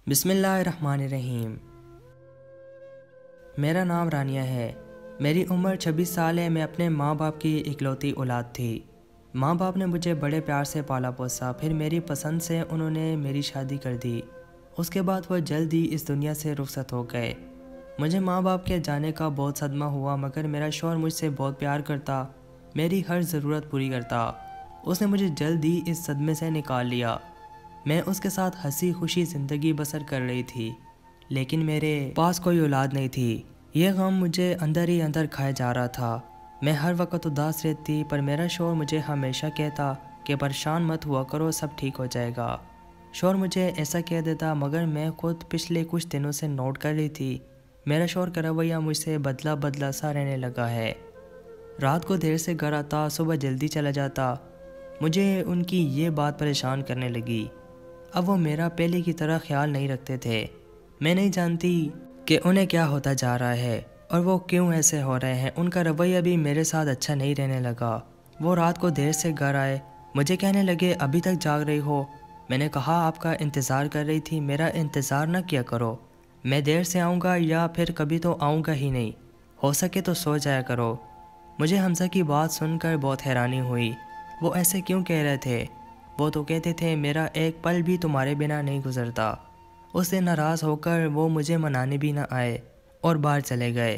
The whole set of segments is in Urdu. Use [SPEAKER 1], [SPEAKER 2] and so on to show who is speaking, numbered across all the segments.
[SPEAKER 1] بسم اللہ الرحمن الرحیم۔ میرا نام رانیہ ہے۔ میری عمر 26 سال ہے۔ میں اپنے ماں باپ کی اکلوتی اولاد تھی۔ ماں باپ نے مجھے بڑے پیار سے پالا پوسا، پھر میری پسند سے انہوں نے میری شادی کر دی۔ اس کے بعد وہ جلد ہی اس دنیا سے رخصت ہو گئے۔ مجھے ماں باپ کے جانے کا بہت صدمہ ہوا، مگر میرا شوہر مجھ سے بہت پیار کرتا، میری ہر ضرورت پوری کرتا۔ اس نے مجھے جلد ہی اس صدمے سے نکال لیا۔ میں اس کے ساتھ ہنسی خوشی زندگی بسر کر رہی تھی، لیکن میرے پاس کوئی اولاد نہیں تھی۔ یہ غم مجھے اندر ہی اندر کھائے جا رہا تھا۔ میں ہر وقت اداس رہتی، پر میرا شوہر مجھے ہمیشہ کہتا کہ پریشان مت ہوا کرو، سب ٹھیک ہو جائے گا۔ شوہر مجھے ایسا کہہ دیتا، مگر میں خود پچھلے کچھ دنوں سے نوٹ کر رہی تھی، میرا شوہر کا رویہ مجھ سے بدلا بدلا سا رہنے لگا ہے۔ رات کو دیر سے گھر آتا، صبح جلدی چلا جاتا۔ مجھے ان کی یہ بات پریشان کرنے لگی۔ اب وہ میرا پہلے کی طرح خیال نہیں رکھتے تھے۔ میں نہیں جانتی کہ انہیں کیا ہوتا جا رہا ہے اور وہ کیوں ایسے ہو رہے ہیں۔ ان کا رویہ بھی میرے ساتھ اچھا نہیں رہنے لگا۔ وہ رات کو دیر سے گھر آئے، مجھے کہنے لگے ابھی تک جاگ رہی ہو؟ میں نے کہا آپ کا انتظار کر رہی تھی، میرا انتظار نہ کیا کرو۔ میں دیر سے آؤں گا یا پھر کبھی تو آؤں گا ہی نہیں، ہو سکے تو سو جایا کرو۔ مجھے حمزہ کی بات سن کر بہت حیرانی ہوئی۔ وہ ایسے کیوں کہہ رہے تھے؟ وہ تو کہتے تھے میرا ایک پل بھی تمہارے بنا نہیں گزرتا۔ اس سے ناراض ہو کر وہ مجھے منانے بھی نہ آئے اور باہر چلے گئے۔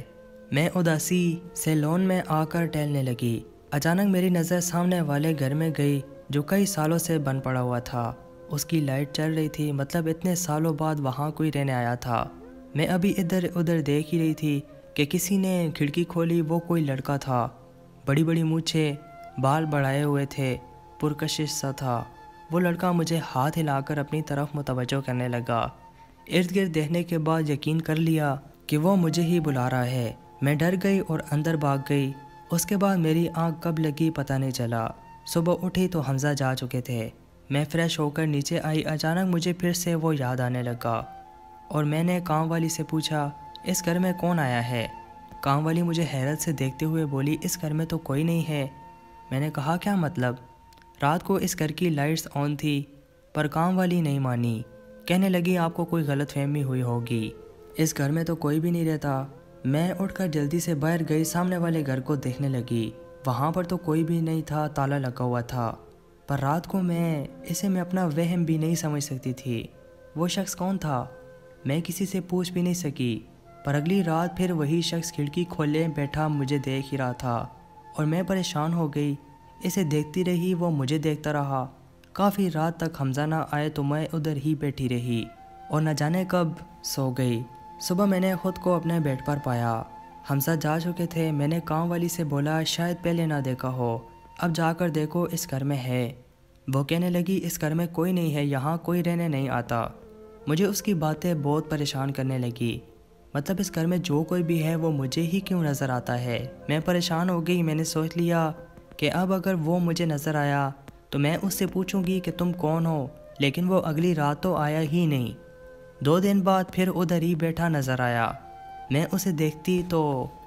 [SPEAKER 1] میں اداسی سے لون میں آ کر ٹہلنے لگی۔ اچانک میری نظر سامنے والے گھر میں گئی جو کئی سالوں سے بند پڑا ہوا تھا۔ اس کی لائٹ چل رہی تھی، مطلب اتنے سالوں بعد وہاں کوئی رہنے آیا تھا۔ میں ابھی ادھر ادھر دیکھ ہی رہی تھی کہ کسی نے کھڑکی کھولی۔ وہ کوئی لڑکا تھا، بڑی بڑی مونچھیں، بال بڑھائے ہوئے تھے، پرکشش سا تھا۔ وہ لڑکا مجھے ہاتھ ہلا کر اپنی طرف متوجہ کرنے لگا۔ ارد گرد دیکھنے کے بعد یقین کر لیا کہ وہ مجھے ہی بلا رہا ہے۔ میں ڈر گئی اور اندر بھاگ گئی۔ اس کے بعد میری آنکھ کب لگی پتہ نہیں چلا۔ صبح اٹھی تو حمزہ جا چکے تھے۔ میں فریش ہو کر نیچے آئی۔ اچانک مجھے پھر سے وہ یاد آنے لگا اور میں نے کام والی سے پوچھا اس گھر میں کون آیا ہے؟ کام والی مجھے حیرت سے دیکھتے ہوئے بولی اس گھر میں تو کوئی نہیں ہے۔ میں نے کہا کیا مطلب؟ رات کو اس گھر کی لائٹس آن تھی، پر کام والی نہیں مانی۔ کہنے لگی آپ کو کوئی غلط فہمی ہوئی ہوگی، اس گھر میں تو کوئی بھی نہیں رہتا۔ میں اٹھ کر جلدی سے باہر گئی، سامنے والے گھر کو دیکھنے لگی۔ وہاں پر تو کوئی بھی نہیں تھا، تالا لگا ہوا تھا، پر رات کو میں اپنا وہم بھی نہیں سمجھ سکتی تھی۔ وہ شخص کون تھا؟ میں کسی سے پوچھ بھی نہیں سکی، پر اگلی رات پھر وہی شخص کھڑکی کھولے بیٹھا مجھے دیکھ ہی رہا تھا اور میں پریشان ہو گئی۔ اسے دیکھتی رہی، وہ مجھے دیکھتا رہا۔ کافی رات تک حمزہ نہ آئے تو میں ادھر ہی بیٹھی رہی اور نہ جانے کب سو گئی۔ صبح میں نے خود کو اپنے بیڈ پر پایا، حمزہ جا چکے تھے۔ میں نے کام والی سے بولا شاید پہلے نہ دیکھا ہو، اب جا کر دیکھو اس گھر میں ہے۔ وہ کہنے لگی اس گھر میں کوئی نہیں ہے، یہاں کوئی رہنے نہیں آتا۔ مجھے اس کی باتیں بہت پریشان کرنے لگی، مطلب اس گھر میں جو کوئی بھی ہے وہ مجھے ہی کیوں نظر آتا ہے؟ میں پریشان ہو گئی۔ میں نے سوچ لیا کہ اب اگر وہ مجھے نظر آیا تو میں اس سے پوچھوں گی کہ تم کون ہو، لیکن وہ اگلی رات تو آیا ہی نہیں۔ 2 دن بعد پھر ادھر ہی بیٹھا نظر آیا۔ میں اسے دیکھتی تو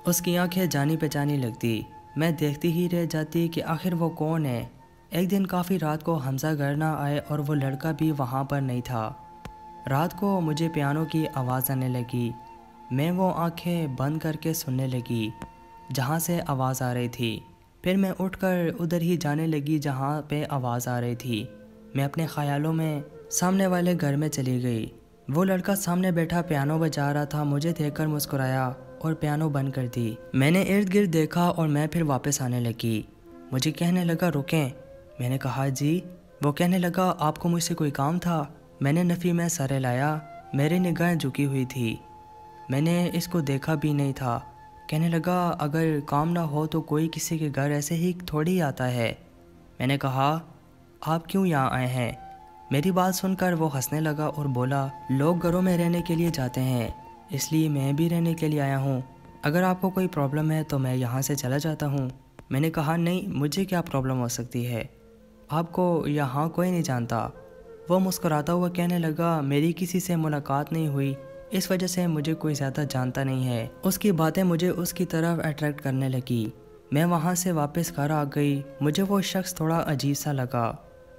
[SPEAKER 1] اس کی آنکھیں جانی پہچانی لگتی۔ میں دیکھتی ہی رہ جاتی کہ آخر وہ کون ہے۔ ایک دن کافی رات کو حمزہ گھر نہ آئے اور وہ لڑکا بھی وہاں پر نہیں تھا۔ رات کو مجھے پیانو کی آواز آنے لگی۔ میں وہ آنکھیں بند کر کے سننے لگی جہاں سے آواز آ رہی تھی۔ پھر میں اٹھ کر ادھر ہی جانے لگی جہاں پہ آواز آ رہی تھی۔ میں اپنے خیالوں میں سامنے والے گھر میں چلی گئی۔ وہ لڑکا سامنے بیٹھا پیانو بجا رہا تھا، مجھے دیکھ کر مسکرایا اور پیانو بند کر دی۔ میں نے ارد گرد دیکھا اور میں پھر واپس آنے لگی۔ مجھے کہنے لگا رکیں۔ میں نے کہا جی۔ وہ کہنے لگا آپ کو مجھ سے کوئی کام تھا؟ میں نے نفی میں سر ہلایا، میری نگاہیں جھکی ہوئی تھی، میں نے اس کو دیکھا بھی نہیں تھا۔ کہنے لگا اگر کام نہ ہو تو کوئی کسی کے گھر ایسے ہی تھوڑی آتا ہے۔ میں نے کہا آپ کیوں یہاں آئے ہیں؟ میری بات سن کر وہ ہنسنے لگا اور بولا لوگ گھروں میں رہنے کے لیے جاتے ہیں، اس لیے میں بھی رہنے کے لیے آیا ہوں۔ اگر آپ کو کوئی پرابلم ہے تو میں یہاں سے چلا جاتا ہوں۔ میں نے کہا نہیں، مجھے کیا پرابلم ہو سکتی ہے، آپ کو یہاں کوئی نہیں جانتا۔ وہ مسکراتا ہوا کہنے لگا میری کسی سے ملاقات نہیں ہوئی، اس وجہ سے مجھے کوئی زیادہ جانتا نہیں ہے۔ اس کی باتیں مجھے اس کی طرف اٹریکٹ کرنے لگی۔ میں وہاں سے واپس گھر آ گئی۔ مجھے وہ شخص تھوڑا عجیب سا لگا،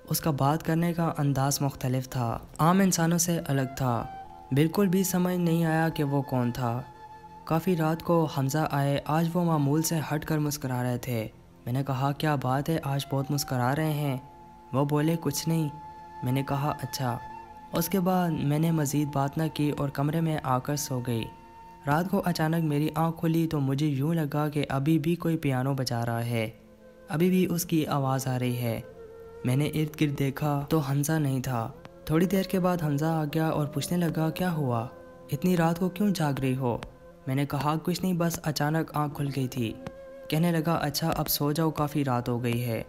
[SPEAKER 1] اس کا بات کرنے کا انداز مختلف تھا، عام انسانوں سے الگ تھا۔ بالکل بھی سمجھ نہیں آیا کہ وہ کون تھا۔ کافی رات کو حمزہ آئے، آج وہ معمول سے ہٹ کر مسکرا رہے تھے۔ میں نے کہا کیا بات ہے، آج بہت مسکرا رہے ہیں؟ وہ بولے کچھ نہیں۔ میں نے کہا اچھا۔ اس کے بعد میں نے مزید بات نہ کی اور کمرے میں آ کر سو گئی۔ رات کو اچانک میری آنکھ کھلی تو مجھے یوں لگا کہ ابھی بھی کوئی پیانو بجا رہا ہے، ابھی بھی اس کی آواز آ رہی ہے۔ میں نے ارد گرد دیکھا تو حمزہ نہیں تھا۔ تھوڑی دیر کے بعد حمزہ آ گیا اور پوچھنے لگا کیا ہوا، اتنی رات کو کیوں جاگ رہی ہو؟ میں نے کہا کچھ نہیں، بس اچانک آنکھ کھل گئی تھی۔ کہنے لگا اچھا اب سو جاؤ، کافی رات ہو گئی ہے۔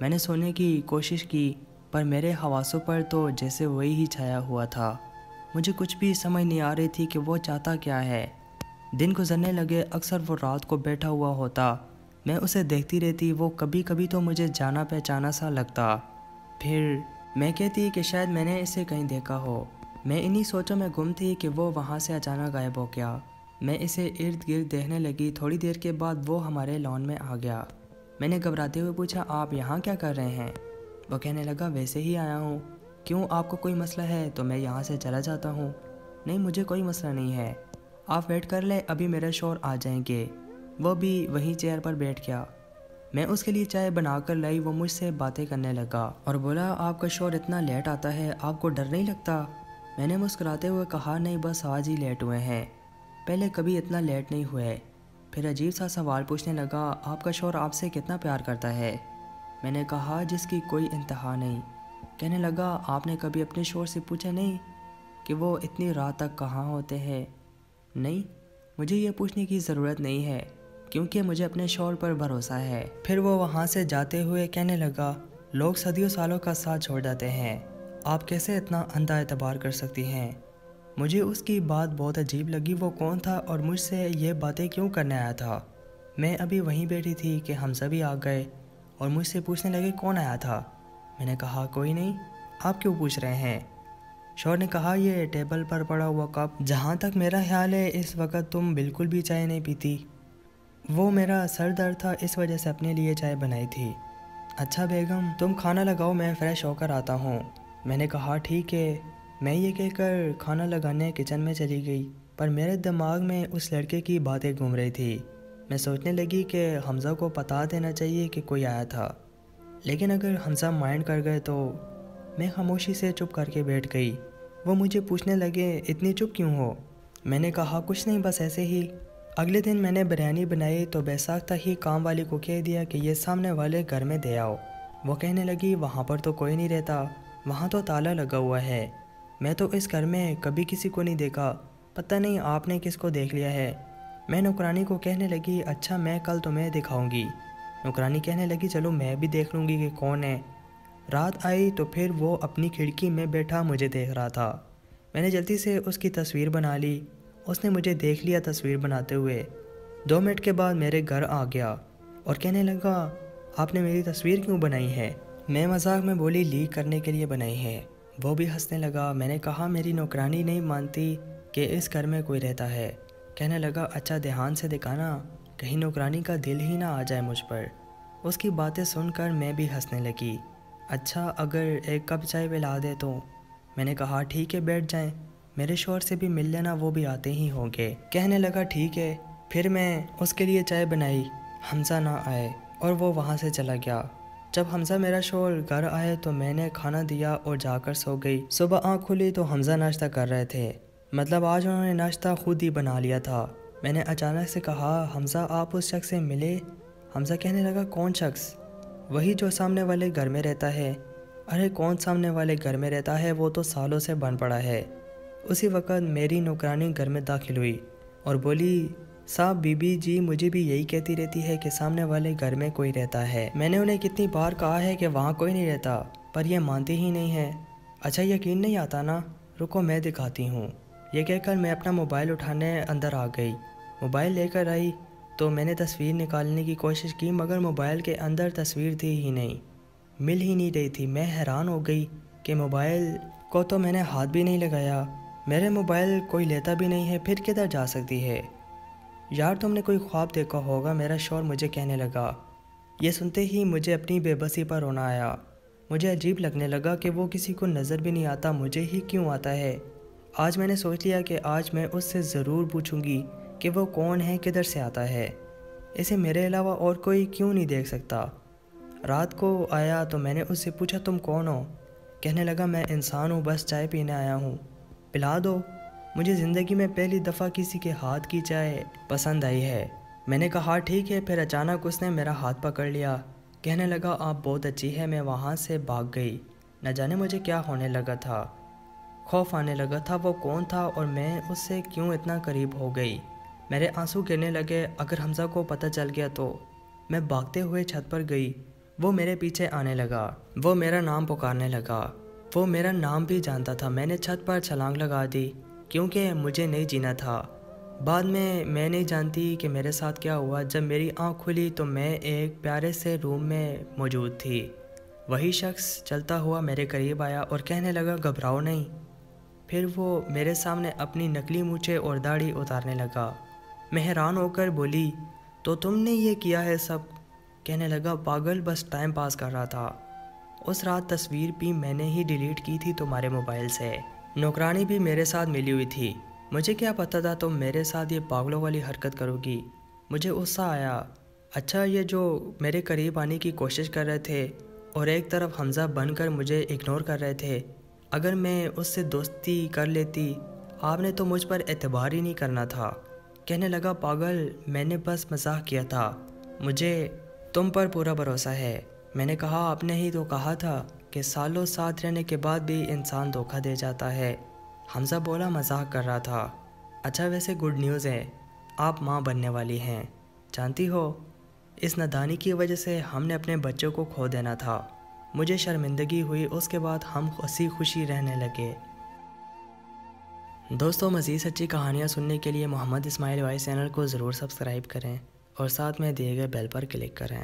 [SPEAKER 1] میں نے سونے کی کوشش کی پر میرے حواسوں پر تو جیسے وہی ہی چھایا ہوا تھا۔ مجھے کچھ بھی سمجھ نہیں آ رہی تھی کہ وہ چاہتا کیا ہے۔ دن گزرنے لگے، اکثر وہ رات کو بیٹھا ہوا ہوتا، میں اسے دیکھتی رہتی، وہ کبھی کبھی تو مجھے جانا پہچانا سا لگتا۔ پھر میں کہتی کہ شاید میں نے اسے کہیں دیکھا ہو۔ میں انہی سوچوں میں گم تھی کہ وہ وہاں سے اچانک غائب ہو گیا۔ میں اسے ارد گرد دیکھنے لگی، تھوڑی دیر کے بعد وہ ہمارے لان میں آ گیا۔ میں نے گھبراتے ہوئے پوچھا آپ یہاں کیا کر رہے ہیں؟ وہ کہنے لگا ویسے ہی آیا ہوں۔ کیوں، آپ کو کوئی مسئلہ ہے تو میں یہاں سے چلا جاتا ہوں۔ نہیں مجھے کوئی مسئلہ نہیں ہے، آپ ویٹ کر لیں، ابھی میرے شوہر آ جائیں گے۔ وہ بھی وہیں چیئر پر بیٹھ گیا۔ میں اس کے لیے چائے بنا کر لائی، وہ مجھ سے باتیں کرنے لگا اور بولا آپ کا شوہر اتنا لیٹ آتا ہے، آپ کو ڈر نہیں لگتا؟ میں نے مسکراتے ہوئے کہا نہیں بس آج ہی لیٹ ہوئے ہیں، پہلے کبھی اتنا لیٹ نہیں ہوئے۔ پھر عجیب سا سوال پوچھنے لگا آپ کا شوہر آپ سے کتنا پیار کرتا ہے؟ میں نے کہا جس کی کوئی انتہا نہیں۔ کہنے لگا آپ نے کبھی اپنے شوہر سے پوچھا نہیں کہ وہ اتنی رات تک کہاں ہوتے ہیں؟ نہیں، مجھے یہ پوچھنے کی ضرورت نہیں ہے کیونکہ مجھے اپنے شوہر پر بھروسہ ہے۔ پھر وہ وہاں سے جاتے ہوئے کہنے لگا لوگ صدیوں سالوں کا ساتھ چھوڑ جاتے ہیں، آپ کیسے اتنا اندھا اعتبار کر سکتی ہیں؟ مجھے اس کی بات بہت عجیب لگی، وہ کون تھا اور مجھ سے یہ باتیں کیوں کرنے آیا تھا؟ میں ابھی وہیں بیٹھی تھی کہ حمزہ بھی آ گئے اور مجھ سے پوچھنے لگے کون آیا تھا؟ میں نے کہا کوئی نہیں، آپ کیوں پوچھ رہے ہیں؟ شوہر نے کہا یہ ٹیبل پر پڑا ہوا کپ، جہاں تک میرا خیال ہے اس وقت تم بالکل بھی چائے نہیں پیتی۔ وہ میرا سر درد تھا اس وجہ سے اپنے لیے چائے بنائی تھی۔ اچھا بیگم تم کھانا لگاؤ، میں فریش ہو کر آتا ہوں۔ میں نے کہا ٹھیک ہے۔ میں یہ کہہ کر کھانا لگانے کچن میں چلی گئی، پر میرے دماغ میں اس لڑکے کی باتیں گھوم رہی تھی۔ میں سوچنے لگی کہ حمزہ کو بتا دینا چاہیے کہ کوئی آیا تھا، لیکن اگر حمزہ مائنڈ کر گئے تو۔ میں خاموشی سے چپ کر کے بیٹھ گئی۔ وہ مجھے پوچھنے لگے اتنی چپ کیوں ہو؟ میں نے کہا کچھ نہیں بس ایسے ہی۔ اگلے دن میں نے بریانی بنائی تو بیساختہ ہی کام والی کو کہہ دیا کہ یہ سامنے والے گھر میں دے آؤ۔ وہ کہنے لگی وہاں پر تو کوئی نہیں رہتا، وہاں تو تالا لگا ہوا ہے، میں تو اس گھر میں کبھی کسی کو نہیں دیکھا، پتہ نہیں آپ نے کس کو دیکھ لیا ہے۔ میں نوکرانی کو کہنے لگی اچھا میں کل تمہیں دکھاؤں گی۔ نوکرانی کہنے لگی چلو میں بھی دیکھ لوں گی کہ کون ہے۔ رات آئی تو پھر وہ اپنی کھڑکی میں بیٹھا مجھے دیکھ رہا تھا۔ میں نے جلدی سے اس کی تصویر بنا لی، اس نے مجھے دیکھ لیا تصویر بناتے ہوئے۔ 2 منٹ کے بعد میرے گھر آ گیا اور کہنے لگا آپ نے میری تصویر کیوں بنائی ہے؟ میں مذاق میں بولی لیک کرنے کے لیے بنائی ہے۔ وہ بھی ہنسنے لگا۔ میں نے کہا میری نوکرانی نہیں مانتی کہ اس گھر میں کوئی رہتا ہے۔ کہنے لگا اچھا دھیان سے دکھانا، کہیں نوکرانی کا دل ہی نہ آ جائے مجھ پر۔ اس کی باتیں سن کر میں بھی ہنسنے لگی۔ اچھا اگر ایک کپ چائے پلا دے تو؟ میں نے کہا ٹھیک ہے بیٹھ جائیں، میرے شوہر سے بھی مل لینا، وہ بھی آتے ہی ہوں گے۔ کہنے لگا ٹھیک ہے۔ پھر میں اس کے لیے چائے بنائی، حمزہ نہ آئے اور وہ وہاں سے چلا گیا۔ جب حمزہ میرا شوہر گھر آئے تو میں نے کھانا دیا اور جا کر سو گئی۔ صبح آنکھ کھلی تو حمزہ ناشتہ کر رہے تھے، مطلب آج انہوں نے ناشتہ خود ہی بنا لیا تھا۔ میں نے اچانک سے کہا حمزہ آپ اس شخص سے ملے؟ حمزہ کہنے لگا کون شخص؟ وہی جو سامنے والے گھر میں رہتا ہے۔ ارے کون سامنے والے گھر میں رہتا ہے، وہ تو سالوں سے بن پڑا ہے۔ اسی وقت میری نوکرانی گھر میں داخل ہوئی اور بولی صاحب بی بی جی مجھے بھی یہی کہتی رہتی ہے کہ سامنے والے گھر میں کوئی رہتا ہے۔ میں نے انہیں کتنی بار کہا ہے کہ وہاں کوئی نہیں رہتا، پر یہ مانتی ہی نہیں ہے۔ اچھا یقین نہیں آتا نا، رکو میں دکھاتی ہوں۔ یہ کہہ کر میں اپنا موبائل اٹھانے اندر آ گئی۔ موبائل لے کر آئی تو میں نے تصویر نکالنے کی کوشش کی، مگر موبائل کے اندر تصویر تھی ہی نہیں، مل ہی نہیں رہی تھی۔ میں حیران ہو گئی کہ موبائل کو تو میں نے ہاتھ بھی نہیں لگایا، میرے موبائل کوئی لیتا بھی نہیں ہے، پھر کدھر جا سکتی ہے؟ یار تم نے کوئی خواب دیکھا ہوگا، میرا شوہر مجھے کہنے لگا۔ یہ سنتے ہی مجھے اپنی بے بسی پر رونا آیا۔ مجھے عجیب لگنے لگا کہ وہ کسی کو نظر بھی نہیں آتا، مجھے ہی کیوں آتا ہے؟ آج میں نے سوچ لیا کہ آج میں اس سے ضرور پوچھوں گی کہ وہ کون ہے، کدھر سے آتا ہے، اسے میرے علاوہ اور کوئی کیوں نہیں دیکھ سکتا۔ رات کو آیا تو میں نے اس سے پوچھا تم کون ہو؟ کہنے لگا میں انسان ہوں، بس چائے پینے آیا ہوں، پلا دو۔ مجھے زندگی میں پہلی دفعہ کسی کے ہاتھ کی چائے پسند آئی ہے۔ میں نے کہا ٹھیک ہے، پھر اچانک اس نے میرا ہاتھ پکڑ لیا، کہنے لگا آپ بہت اچھی ہے۔ میں وہاں سے بھاگ گئی، نہ جانے مجھے کیا ہونے لگا تھا، خوف آنے لگا تھا وہ کون تھا اور میں اس سے کیوں اتنا قریب ہو گئی۔ میرے آنسو گرنے لگے، اگر حمزہ کو پتہ چل گیا تو۔ میں بھاگتے ہوئے چھت پر گئی، وہ میرے پیچھے آنے لگا، وہ میرا نام پکارنے لگا، وہ میرا نام بھی جانتا تھا۔ میں نے چھت پر چھلانگ لگا دی کیونکہ مجھے نہیں جینا تھا۔ بعد میں نہیں جانتی کہ میرے ساتھ کیا ہوا۔ جب میری آنکھ کھلی تو میں ایک پیارے سے روم میں موجود تھی۔ وہی شخص چلتا ہوا میرے قریب آیا اور کہنے لگا گھبراؤ نہیں۔ پھر وہ میرے سامنے اپنی نکلی مونچھیں اور داڑھی اتارنے لگا۔ میں حیران ہو کر بولی تو تم نے یہ کیا ہے سب؟ کہنے لگا پاگل، بس ٹائم پاس کر رہا تھا۔ اس رات تصویر بھی میں نے ہی ڈیلیٹ کی تھی تمہارے موبائل سے، نوکرانی بھی میرے ساتھ ملی ہوئی تھی، مجھے کیا پتہ تھا تم میرے ساتھ یہ پاگلوں والی حرکت کرو گی۔ مجھے غصہ آیا، اچھا یہ جو میرے قریب آنے کی کوشش کر رہے تھے اور ایک طرف حمزہ بن کر مجھے اگنور کر رہے تھے، اگر میں اس سے دوستی کر لیتی آپ نے تو مجھ پر اعتبار ہی نہیں کرنا تھا۔ کہنے لگا پاگل، میں نے بس مزاح کیا تھا، مجھے تم پر پورا بھروسہ ہے۔ میں نے کہا آپ نے ہی تو کہا تھا کہ سالوں ساتھ رہنے کے بعد بھی انسان دھوکہ دے جاتا ہے۔ حمزہ بولا مزاح کر رہا تھا۔ اچھا ویسے گڈ نیوز ہے، آپ ماں بننے والی ہیں، جانتی ہو اس نادانی کی وجہ سے ہم نے اپنے بچوں کو کھو دینا تھا۔ مجھے شرمندگی ہوئی، اس کے بعد ہم ہنسی خوشی رہنے لگے۔ دوستو مزید سچی کہانیاں سننے کے لیے محمد اسماعیل وائس چینل کو ضرور سبسکرائب کریں اور ساتھ میں دیے گئے بیل پر کلک کریں۔